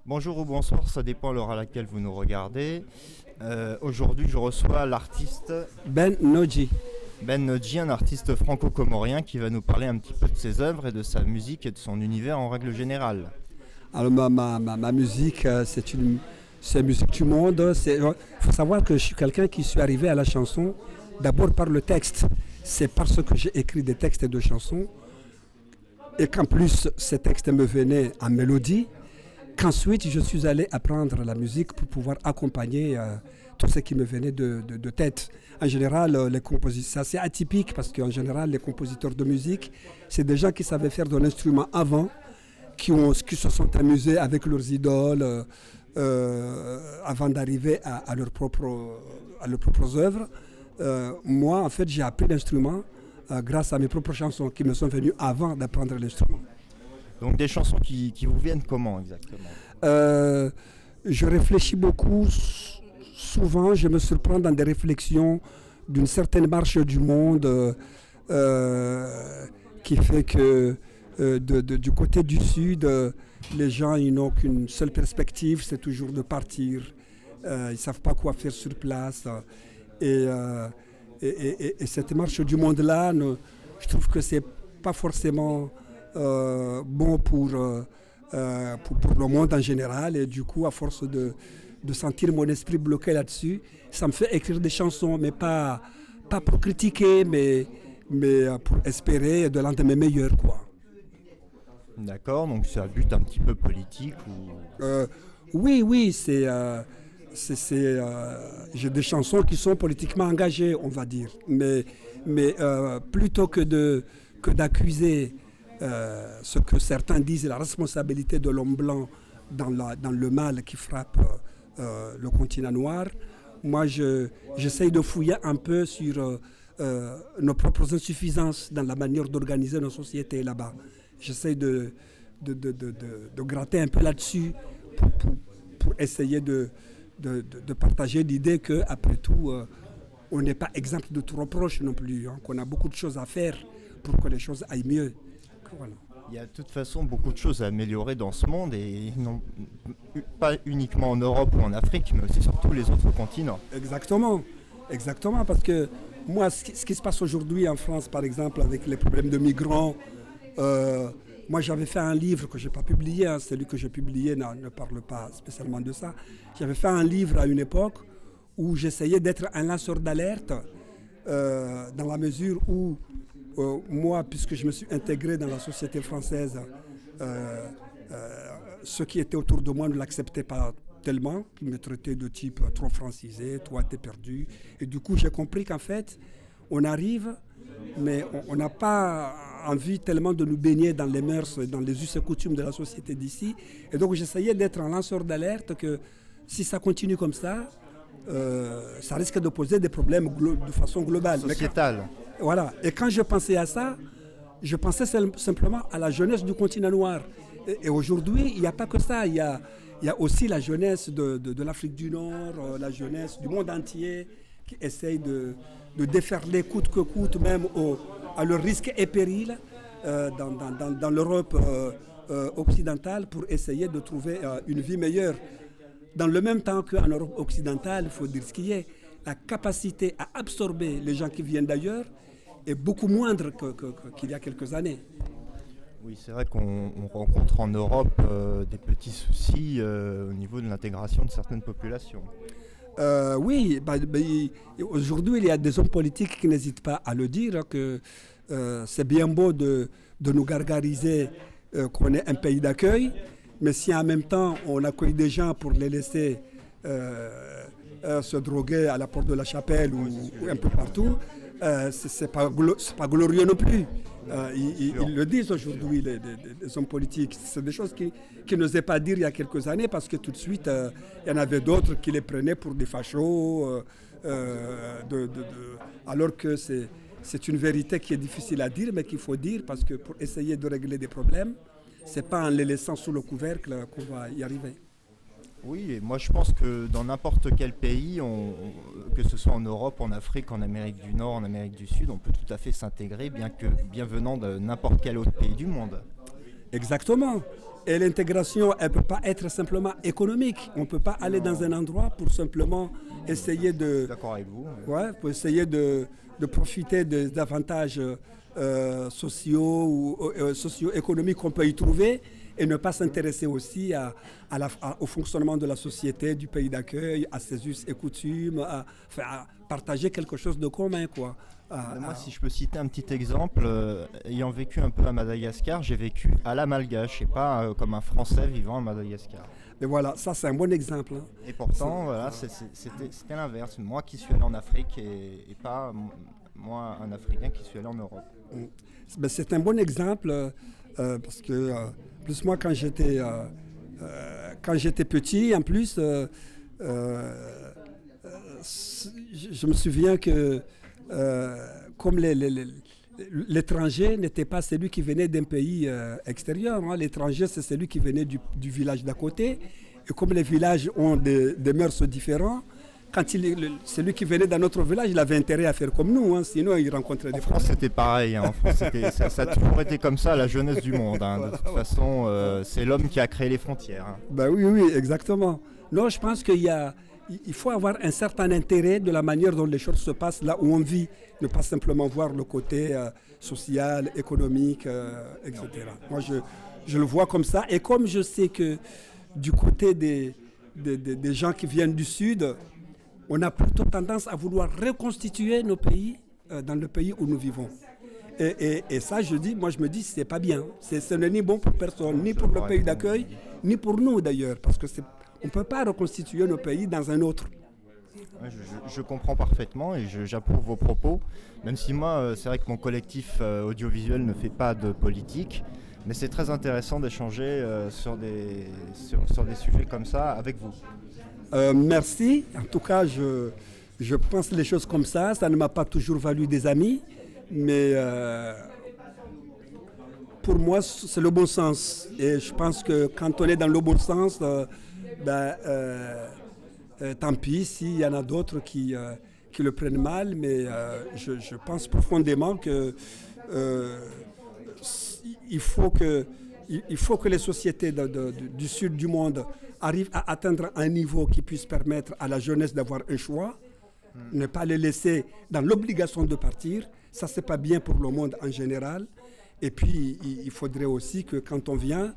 Bonjour ou bonsoir, ça dépend l'heure à laquelle vous nous regardez. Aujourd'hui, je reçois l'artiste Ben Nodji. Ben Nodji, un artiste franco-comorien qui va nous parler un petit peu de ses œuvres et de sa musique et de son univers en règle générale. Alors ma musique, c'est musique du monde. Il faut savoir que je suis quelqu'un qui suis arrivé à la chanson d'abord par le texte. C'est parce que j'ai écrit des textes de chansons et qu'en plus ces textes me venaient en mélodie, qu'ensuite je suis allé apprendre la musique pour pouvoir accompagner tout ce qui me venait de tête. En général, c'est assez atypique parce qu'en général, les compositeurs de musique, c'est des gens qui savaient faire de l'instrument avant, qui se sont amusés avec leurs idoles avant d'arriver à leurs propres œuvres. Moi, en fait, j'ai appris l'instrument grâce à mes propres chansons qui me sont venues avant d'apprendre l'instrument. Donc des chansons qui vous viennent comment exactement? Je réfléchis beaucoup. Souvent, je me surprends dans des réflexions d'une certaine marche du monde qui fait que du côté du sud, les gens ils n'ont qu'une seule perspective, c'est toujours de partir. Ils ne savent pas quoi faire sur place. Et cette marche du monde-là, je trouve que c'est pas forcément bon pour le monde en général. Et du coup, à force de sentir mon esprit bloqué là-dessus, ça me fait écrire des chansons, mais pas pour critiquer, mais pour espérer de l'endemain meilleur, quoi. D'accord, donc c'est un but un petit peu politique ou... Oui, j'ai des chansons qui sont politiquement engagées, on va dire. Mais plutôt que d'accuser ce que certains disent, la responsabilité de l'homme blanc dans le mal qui frappe le continent noir, moi j'essaye de fouiller un peu sur nos propres insuffisances dans la manière d'organiser nos sociétés là-bas. J'essaye de gratter un peu là-dessus pour essayer de partager l'idée qu'après tout, on n'est pas exempt de tout reproche non plus, hein, qu'on a beaucoup de choses à faire pour que les choses aillent mieux. Voilà. Il y a de toute façon beaucoup de choses à améliorer dans ce monde et non pas uniquement en Europe ou en Afrique, mais aussi sur tous les autres continents. Exactement, parce que moi, ce qui se passe aujourd'hui en France, par exemple, avec les problèmes de migrants, moi j'avais fait un livre que je n'ai pas publié, hein, celui que j'ai publié ne parle pas spécialement de ça. J'avais fait un livre à une époque où j'essayais d'être un lanceur d'alerte dans la mesure où moi, puisque je me suis intégré dans la société française, ceux qui étaient autour de moi ne l'acceptaient pas tellement, qu'ils me traitaient de type trop francisé, toi t'es perdu. Et du coup, j'ai compris qu'en fait, on arrive, mais on n'a pas envie tellement de nous baigner dans les mœurs, dans les us et coutumes de la société d'ici. Et donc, j'essayais d'être un lanceur d'alerte que si ça continue comme ça risque de poser des problèmes de façon globale. Sociétale. Voilà. Et quand je pensais à ça, je pensais simplement à la jeunesse du continent noir. Et aujourd'hui, il n'y a pas que ça. Il y a aussi la jeunesse de l'Afrique du Nord, la jeunesse du monde entier qui essaye de déferler coûte que coûte, même à leur risque et péril, dans l'Europe occidentale pour essayer de trouver une vie meilleure. Dans le même temps qu'en Europe occidentale, il faut dire ce qu'il y a, la capacité à absorber les gens qui viennent d'ailleurs est beaucoup moindre qu'il y a quelques années. Oui, c'est vrai qu'on rencontre en Europe des petits soucis au niveau de l'intégration de certaines populations. Oui, aujourd'hui, il y a des hommes politiques qui n'hésitent pas à le dire, que c'est bien beau de nous gargariser qu'on est un pays d'accueil, mais si en même temps on accueille des gens pour les laisser se droguer à la porte de la chapelle ou un peu partout, c'est pas glorieux non plus. Ils le disent aujourd'hui, les hommes politiques. C'est des choses qu'ils n'osaient pas dire il y a quelques années parce que tout de suite, il y en avait d'autres qui les prenaient pour des fachos, alors que c'est une vérité qui est difficile à dire, mais qu'il faut dire parce que pour essayer de régler des problèmes, c'est pas en les laissant sous le couvercle qu'on va y arriver. Oui, et moi je pense que dans n'importe quel pays, que ce soit en Europe, en Afrique, en Amérique du Nord, en Amérique du Sud, on peut tout à fait s'intégrer, bien venant de n'importe quel autre pays du monde. Exactement. Et l'intégration, elle ne peut pas être simplement économique. On ne peut pas aller dans un endroit pour simplement essayer de, D'accord avec vous. ouais, pour essayer de profiter des avantages sociaux ou socio-économiques qu'on peut y trouver et ne pas s'intéresser aussi au fonctionnement de la société, du pays d'accueil, à ses us et coutumes, à partager quelque chose de commun, quoi. Moi, si je peux citer un petit exemple, ayant vécu un peu à Madagascar, j'ai vécu à la malgache et pas comme un Français vivant à Madagascar. Et voilà, ça c'est un bon exemple. Hein. Et pourtant, voilà, c'était l'inverse. Moi qui suis allé en Afrique et pas moi, un Africain qui suis allé en Europe. Ben, c'est un bon exemple parce que, plus moi, quand j'étais petit, en plus, je me souviens que comme l'étranger n'était pas celui qui venait d'un pays extérieur, hein. L'étranger, c'est celui qui venait du village d'à côté. Et comme les villages ont des mœurs différents, quand celui qui venait d'un autre village, il avait intérêt à faire comme nous, hein, sinon il rencontrait des En France, c'était pareil. Hein. En France, ça a toujours été comme ça, la jeunesse du monde. Hein. De toute façon, c'est l'homme qui a créé les frontières. Hein. Ben oui, exactement. Non, je pense il faut avoir un certain intérêt de la manière dont les choses se passent là où on vit, ne pas simplement voir le côté social, économique, etc. Moi, je le vois comme ça. Et comme je sais que du côté des gens qui viennent du Sud, on a plutôt tendance à vouloir reconstituer nos pays dans le pays où nous vivons. Et ça, je me dis, c'est pas bien. Ce n'est ni bon pour personne, ni pour le pays d'accueil, ni pour nous d'ailleurs, parce que on ne peut pas reconstituer nos pays dans un autre. Ouais, je comprends parfaitement et j'approuve vos propos, même si moi, c'est vrai que mon collectif audiovisuel ne fait pas de politique, mais c'est très intéressant d'échanger sur des sujets comme ça avec vous. Merci. En tout cas, je pense les choses comme ça. Ça ne m'a pas toujours valu des amis, mais pour moi, c'est le bon sens. Et je pense que quand on est dans le bon sens, tant pis s'il y en a d'autres qui le prennent mal, mais je pense profondément que il faut que les sociétés du sud du monde arrivent à atteindre un niveau qui puisse permettre à la jeunesse d'avoir un choix, ne pas les laisser dans l'obligation de partir. Ça, c'est pas bien pour le monde en général. Et puis, il faudrait aussi que quand on vient,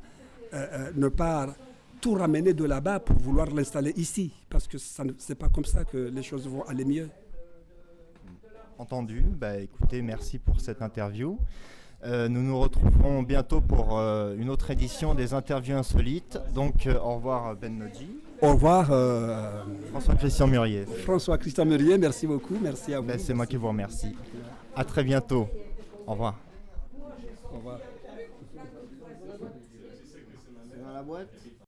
ne pas tout ramener de là-bas pour vouloir l'installer ici, parce que c'est pas comme ça que les choses vont aller mieux. Entendu. Écoutez, merci pour cette interview. Nous nous retrouverons bientôt pour une autre édition des interviews insolites. Donc, au revoir Ben Nodji. Au revoir François-Christian Murier. François-Christian Murier, merci beaucoup. Merci à vous. C'est moi qui vous remercie. À très bientôt. Au revoir. Au revoir. C'est dans la boîte ?